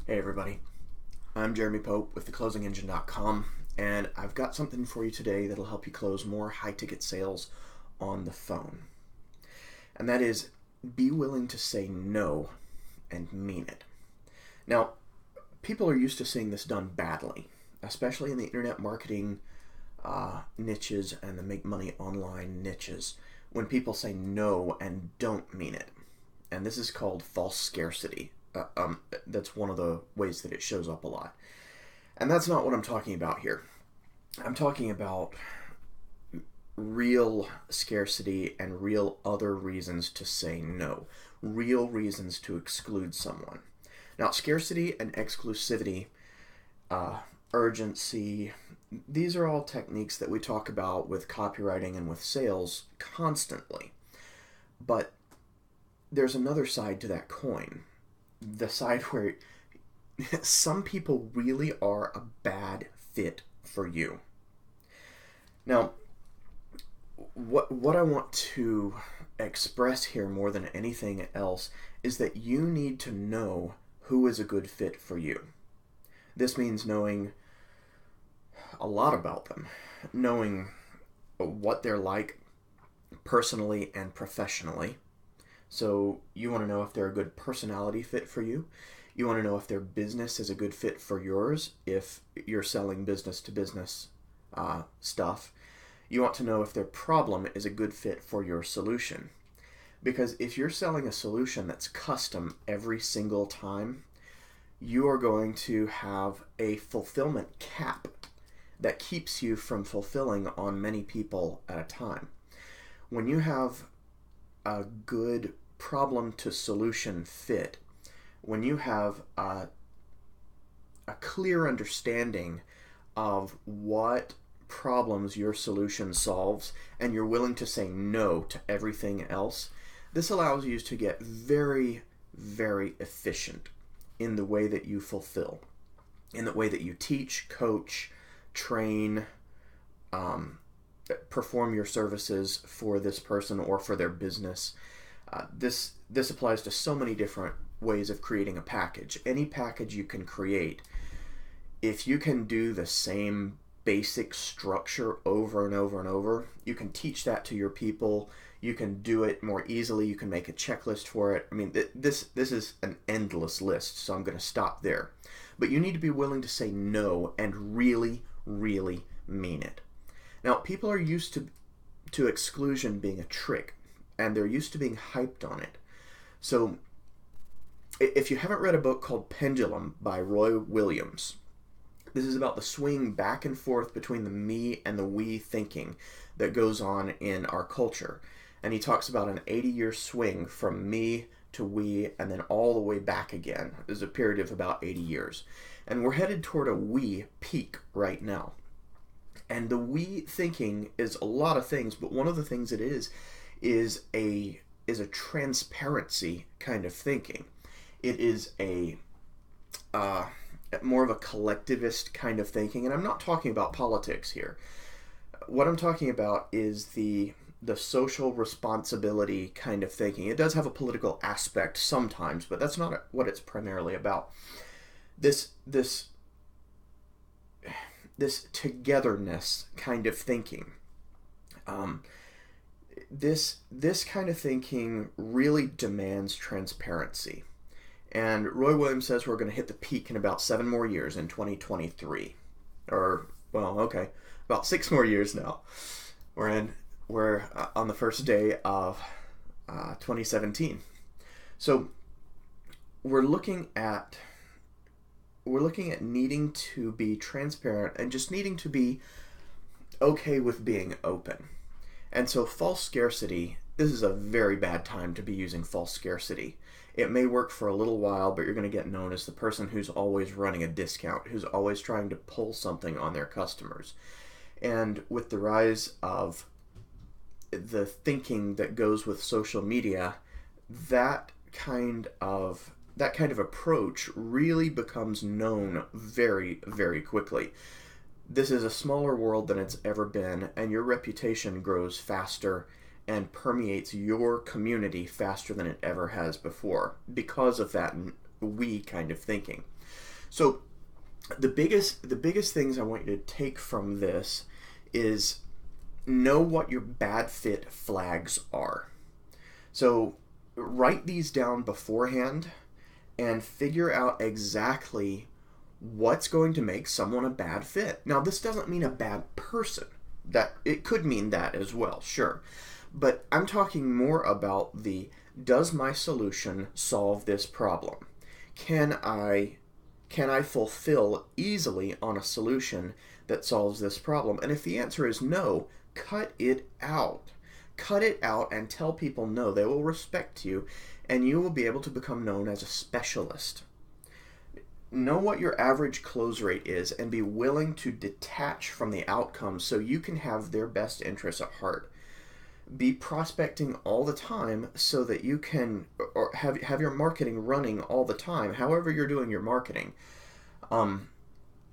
Hey everybody, I'm Jeremy Pope with theclosingengine.com, and I've got something for you today that'll help you close more high-ticket sales on the phone. And that is, be willing to say no and mean it. Now, people are used to seeing this done badly, especially in the internet marketing niches and the make money online niches, when people say no and don't mean it. And this is called false scarcity. That's one of the ways that it shows up a lot. And that's not what I'm talking about here. I'm talking about real scarcity and real other reasons to say no. Real reasons to exclude someone. Now, scarcity and exclusivity, urgency, these are all techniques that we talk about with copywriting and with sales constantly. But there's another side to that coin. The side where some people really are a bad fit for you. Now, what I want to express here more than anything else is that you need to know who is a good fit for you. This means knowing a lot about them, knowing what they're like personally and professionally. So you want to know if they're a good personality fit for you. You want to know if their business is a good fit for yours, if you're selling business-to-business stuff. You want to know if their problem is a good fit for your solution. Because if you're selling a solution that's custom every single time, you are going to have a fulfillment cap that keeps you from fulfilling on many people at a time. When you have a good problem to solution fit, when you have a clear understanding of what problems your solution solves, and you're willing to say no to everything else, this allows you to get very, very efficient in the way that you fulfill, in the way that you teach, coach, train, perform your services for this person or for their business. This applies to so many different ways of creating a package. Any package you can create, if you can do the same basic structure over and over and over, you can teach that to your people. You can do it more easily. You can make a checklist for it. I mean, this is an endless list, so I'm going to stop there. But you need to be willing to say no and really, really mean it. Now, people are used to exclusion being a trick, and they're used to being hyped on it. So, if you haven't read a book called Pendulum by Roy Williams, this is about the swing back and forth between the me and the we thinking that goes on in our culture. And he talks about an 80-year swing from me to we and then all the way back again. There's a period of about 80 years. And we're headed toward a we peak right now. And the we thinking is a lot of things, but one of the things it is a transparency kind of thinking. It is a more of a collectivist kind of thinking, and I'm not talking about politics here. What I'm talking about is the social responsibility kind of thinking. It does have a political aspect sometimes, but that's not what it's primarily about. This togetherness kind of thinking. This kind of thinking really demands transparency. And Roy Williams says we're going to hit the peak in about 7 more years in 2023. About 6 more years now. We're on the first day of 2017. So we're looking at needing to be transparent and just needing to be okay with being open. And so false scarcity, this is a very bad time to be using false scarcity. It may work for a little while, but you're going to get known as the person who's always running a discount, who's always trying to pull something on their customers. And with the rise of the thinking that goes with social media, that kind of approach really becomes known very, very quickly. This is a smaller world than it's ever been, and your reputation grows faster and permeates your community faster than it ever has before because of that we kind of thinking. So the biggest things I want you to take from this is know what your bad fit flags are. So write these down beforehand and figure out exactly what's going to make someone a bad fit. Now, this doesn't mean a bad person. That it could mean that as well, sure. But I'm talking more about does my solution solve this problem? Can I fulfill easily on a solution that solves this problem? And if the answer is no, cut it out. Cut it out and tell people no. They will respect you, and you will be able to become known as a specialist. Know what your average close rate is and be willing to detach from the outcome so you can have their best interests at heart. Be prospecting all the time so that you can, or have your marketing running all the time, however you're doing your marketing.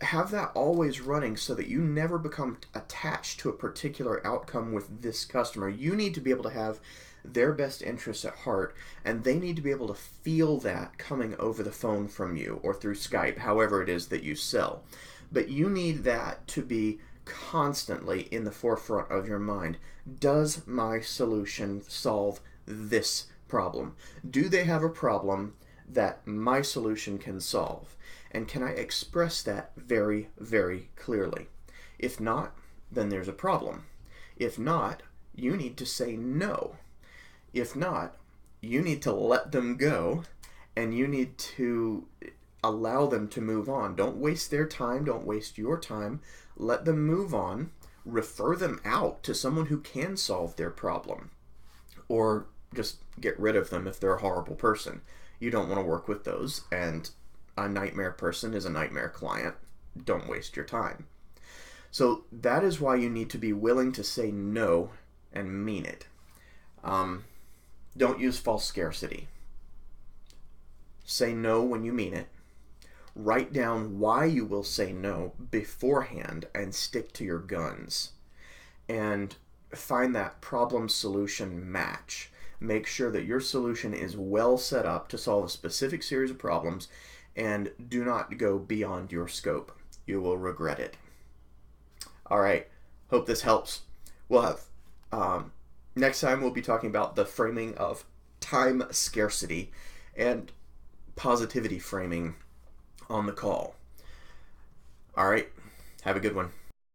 Have that always running so that you never become attached to a particular outcome with this customer. You need to be able to have their best interests at heart, and they need to be able to feel that coming over the phone from you or through Skype, however it is that you sell. But you need that to be constantly in the forefront of your mind. Does my solution solve this problem? Do they have a problem that my solution can solve? And can I express that very, very clearly? If not, then there's a problem. If not, you need to say no. If not, you need to let them go, and you need to allow them to move on. Don't waste their time. Don't waste your time. Let them move on. Refer them out to someone who can solve their problem. Or just get rid of them if they're a horrible person. You don't want to work with those, and a nightmare person is a nightmare client. Don't waste your time. So that is why you need to be willing to say no and mean it. Don't use false scarcity. Say no when you mean it. Write down why you will say no beforehand and stick to your guns. And find that problem-solution match. Make sure that your solution is well set up to solve a specific series of problems, and do not go beyond your scope. You will regret it. All right. Hope this helps. We'll have next time we'll be talking about the framing of time scarcity and positivity framing on the call. All right. Have a good one.